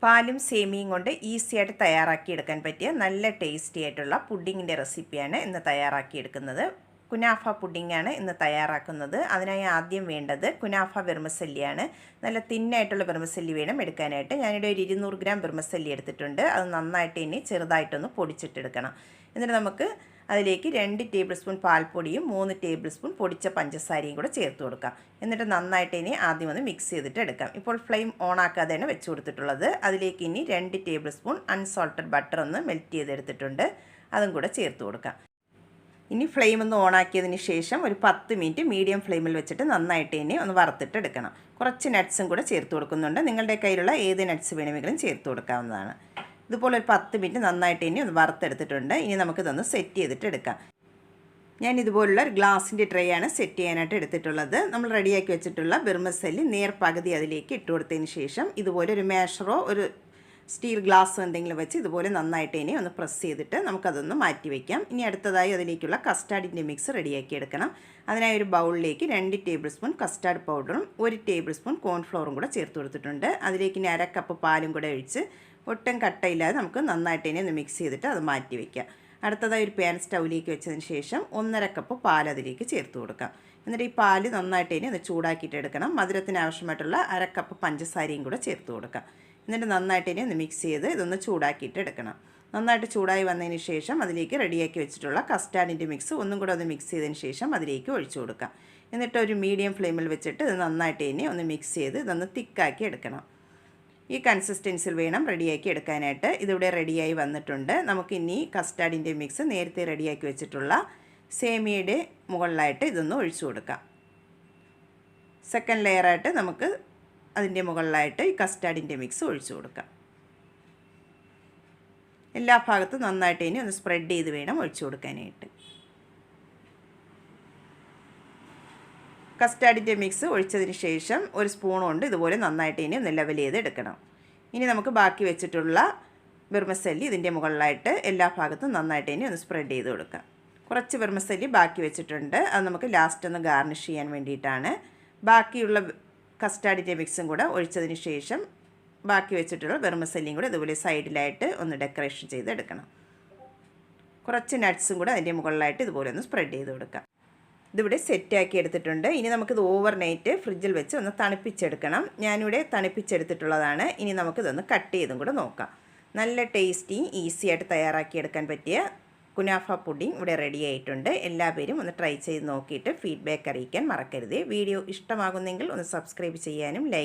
പാലും സേമിയയും കൊണ്ട് ഈസിയായിട്ട് തയ്യാറാക്കിയെടുക്കാൻ പറ്റിയ നല്ല ടേസ്റ്റി ആയിട്ടുള്ള പുഡിങ്ങിൻ്റെ റെസിപ്പിയാണ് ഇന്ന് തയ്യാറാക്കിയെടുക്കുന്നത്. കുനാഫ പുഡിങ്ങാണ് ഇന്ന് തയ്യാറാക്കുന്നത്. അതിനായി ആദ്യം വേണ്ടത് കുനാഫ വെർമസല്ലിയാണ്. നല്ല തിന്നായിട്ടുള്ള വെർമസല്ലി വേണം എടുക്കാനായിട്ട്. ഞാനിവിടെ ഒരു 200 ഗ്രാം വെർമസല്ലി എടുത്തിട്ടുണ്ട്. അത് നന്നായിട്ട് ഇനി ചെറുതായിട്ടൊന്ന് പൊടിച്ചിട്ടെടുക്കണം. എന്നിട്ട് നമുക്ക് അതിലേക്ക് 2 ടേബിൾ സ്പൂൺ പാൽപ്പൊടിയും 3 ടേബിൾ സ്പൂൺ പൊടിച്ച പഞ്ചസാരയും കൂടെ ചേർത്ത് കൊടുക്കാം. എന്നിട്ട് നന്നായിട്ട് ഇനി ആദ്യം ഒന്ന് മിക്സ് ചെയ്തിട്ട് എടുക്കാം. ഇപ്പോൾ ഫ്ലെയിം ഓൺ ആക്കാതെയാണ് വെച്ച് കൊടുത്തിട്ടുള്ളത്. അതിലേക്ക് ഇനി 2 ടേബിൾ സ്പൂൺ അൺസോൾട്ടഡ് ബട്ടർ ഒന്ന് മെൽറ്റ് ചെയ്തെടുത്തിട്ടുണ്ട്. അതും കൂടെ ചേർത്ത് കൊടുക്കാം. ഇനി ഫ്ലെയിം ഒന്ന് ഓണാക്കിയതിന് ശേഷം ഒരു 10 മിനിറ്റ് മീഡിയം ഫ്ലെയിമിൽ വെച്ചിട്ട് നന്നായിട്ട് ഇനി ഒന്ന് വറുത്തിട്ട് എടുക്കണം. കുറച്ച് നട്ട്സും കൂടെ ചേർത്ത് കൊടുക്കുന്നുണ്ട്. നിങ്ങളുടെ കയ്യിലുള്ള ഏത് നട്ട്സ് വേണമെങ്കിലും ചേർത്ത് കൊടുക്കാവുന്നതാണ്. ഇതുപോലെ ഒരു 10 മിനിറ്റ് നന്നായിട്ട് ഇനി ഒന്ന് വറുത്തെടുത്തിട്ടുണ്ട്. ഇനി നമുക്കിതൊന്ന് സെറ്റ് ചെയ്തിട്ട് എടുക്കാം. ഞാൻ ഇതുപോലുള്ള ഒരു ഗ്ലാസിൻ്റെ ട്രേ ആണ് സെറ്റ് ചെയ്യാനായിട്ട് എടുത്തിട്ടുള്ളത്. നമ്മൾ റെഡിയാക്കി വെച്ചിട്ടുള്ള വെർമസല്ലി നേർപകുതി അതിലേക്ക് ഇട്ട് കൊടുത്തതിന് ശേഷം ഇതുപോലെ ഒരു മേഷറോ ഒരു സ്റ്റീൽ ഗ്ലാസ്സോ എന്തെങ്കിലും വെച്ച് ഇതുപോലെ നന്നായിട്ട് ഇനി ഒന്ന് പ്രസ് ചെയ്തിട്ട് നമുക്കതൊന്ന് മാറ്റി വയ്ക്കാം. ഇനി അടുത്തതായി അതിലേക്കുള്ള കസ്റ്റാർഡിൻ്റെ മിക്സ് റെഡിയാക്കി എടുക്കണം. അതിനായി ഒരു ബൗളിലേക്ക് 2 ടേബിൾ സ്പൂൺ കസ്റ്റാർഡ് പൗഡറും 1 ടേബിൾ സ്പൂൺ കോൺഫ്ലവറും കൂടെ ചേർത്ത് കൊടുത്തിട്ടുണ്ട്. അതിലേക്ക് ഇനി 1/2 കപ്പ് പാലും കൂടെ ഒഴിച്ച് ഒട്ടും കട്ടയില്ലാതെ നമുക്ക് നന്നായിട്ട് ഇനി ഒന്ന് മിക്സ് ചെയ്തിട്ട് അത് മാറ്റി വയ്ക്കാം. അടുത്തതായി ഒരു പാൻ സ്റ്റൗവിലേക്ക് വെച്ചതിന് ശേഷം 1/2 കപ്പ് പാൽ അതിലേക്ക് ചേർത്ത് കൊടുക്കാം. എന്നിട്ട് ഈ പാല് നന്നായിട്ട് ഇനി ഒന്ന് ചൂടാക്കിയിട്ട് എടുക്കണം. മധുരത്തിന് ആവശ്യമായിട്ടുള്ള 1/2 കപ്പ് പഞ്ചസാരയും കൂടെ ചേർത്ത് കൊടുക്കാം. എന്നിട്ട് നന്നായിട്ട് ഇനി ഒന്ന് മിക്സ് ചെയ്ത് ഇതൊന്ന് ചൂടാക്കിയിട്ട് എടുക്കണം. നന്നായിട്ട് ചൂടായി വന്നതിന് ശേഷം അതിലേക്ക് റെഡിയാക്കി വെച്ചിട്ടുള്ള കസ്റ്റാർഡിൻ്റെ മിക്സ് ഒന്നും കൂടെ ഒന്ന് മിക്സ് ചെയ്തതിന് ശേഷം അതിലേക്ക് ഒഴിച്ചു കൊടുക്കാം. എന്നിട്ട് ഒരു മീഡിയം ഫ്ലെയിമിൽ വെച്ചിട്ട് ഇത് നന്നായിട്ട് ഇനി ഒന്ന് മിക്സ് ചെയ്ത് ഇതൊന്ന് തിക്കാക്കി എടുക്കണം. ഈ കൺസിസ്റ്റൻസിൽ വേണം റെഡിയാക്കി എടുക്കാനായിട്ട്. ഇതിവിടെ റെഡിയായി വന്നിട്ടുണ്ട്. നമുക്കിനി കസ്റ്റാർഡിൻ്റെ മിക്സ് നേരത്തെ റെഡിയാക്കി വെച്ചിട്ടുള്ള സേമിയയുടെ മുകളിലായിട്ട് ഇതൊന്ന് ഒഴിച്ചു കൊടുക്കാം. സെക്കൻഡ് ലെയറായിട്ട് നമുക്ക് അതിൻ്റെ മുകളിലായിട്ട് ഈ കസ്റ്റാർഡിൻ്റെ മിക്സ് ഒഴിച്ചു കൊടുക്കാം. എല്ലാ ഭാഗത്തും നന്നായിട്ട് ഇനി ഒന്ന് സ്പ്രെഡ് ചെയ്ത് വേണം ഒഴിച്ചു കൊടുക്കാനായിട്ട്. കസ്റ്റാർഡിൻ്റെ മിക്സ് ഒഴിച്ചതിന് ശേഷം ഒരു സ്പൂൺ കൊണ്ട് ഇതുപോലെ നന്നായിട്ട് ഇനി ഒന്ന് ലെവൽ ചെയ്ത് എടുക്കണം. ഇനി നമുക്ക് ബാക്കി വെച്ചിട്ടുള്ള വെർമസല്ലി ഇതിൻ്റെ മുകളിലായിട്ട് എല്ലാ ഭാഗത്തും നന്നായിട്ട് ഇനി ഒന്ന് സ്പ്രെഡ് ചെയ്ത് കൊടുക്കാം. കുറച്ച് വെർമസല്ലി ബാക്കി വെച്ചിട്ടുണ്ട്. അത് നമുക്ക് ലാസ്റ്റ് ഒന്ന് ഗാർണിഷ് ചെയ്യാൻ വേണ്ടിയിട്ടാണ്. ബാക്കിയുള്ള കസ്റ്റാർഡിൻ്റെ മിക്സും കൂടെ ഒഴിച്ചതിന് ശേഷം ബാക്കി വെച്ചിട്ടുള്ള വെർമസല്ലിയും കൂടെ ഇതുപോലെ സൈഡിലായിട്ട് ഒന്ന് ഡെക്കറേഷൻ ചെയ്തെടുക്കണം. കുറച്ച് നട്ട്സും കൂടെ അതിൻ്റെ മുകളിലായിട്ട് ഇതുപോലെ ഒന്ന് സ്പ്രെഡ് ചെയ്ത് കൊടുക്കാം. ഇതിവിടെ സെറ്റാക്കി എടുത്തിട്ടുണ്ട്. ഇനി നമുക്കിത് ഓവർനൈറ്റ് ഫ്രിഡ്ജിൽ വെച്ച് ഒന്ന് തണുപ്പിച്ചെടുക്കണം. ഞാനിവിടെ തണുപ്പിച്ചെടുത്തിട്ടുള്ളതാണ്. ഇനി നമുക്കിതൊന്ന് കട്ട് ചെയ്തും കൂടെ നോക്കാം. നല്ല ടേസ്റ്റി ഈസിയായിട്ട് തയ്യാറാക്കിയെടുക്കാൻ പറ്റിയ കുനാഫ പുഡിംഗ് ഇവിടെ റെഡി ആയിട്ടുണ്ട്. എല്ലാവരും ഒന്ന് ട്രൈ ചെയ്ത് നോക്കിയിട്ട് ഫീഡ്ബാക്ക് അറിയിക്കാൻ മറക്കരുത്. വീഡിയോ ഇഷ്ടമാകുന്നെങ്കിൽ ഒന്ന് സബ്സ്ക്രൈബ് ചെയ്യാനും ലൈക്ക്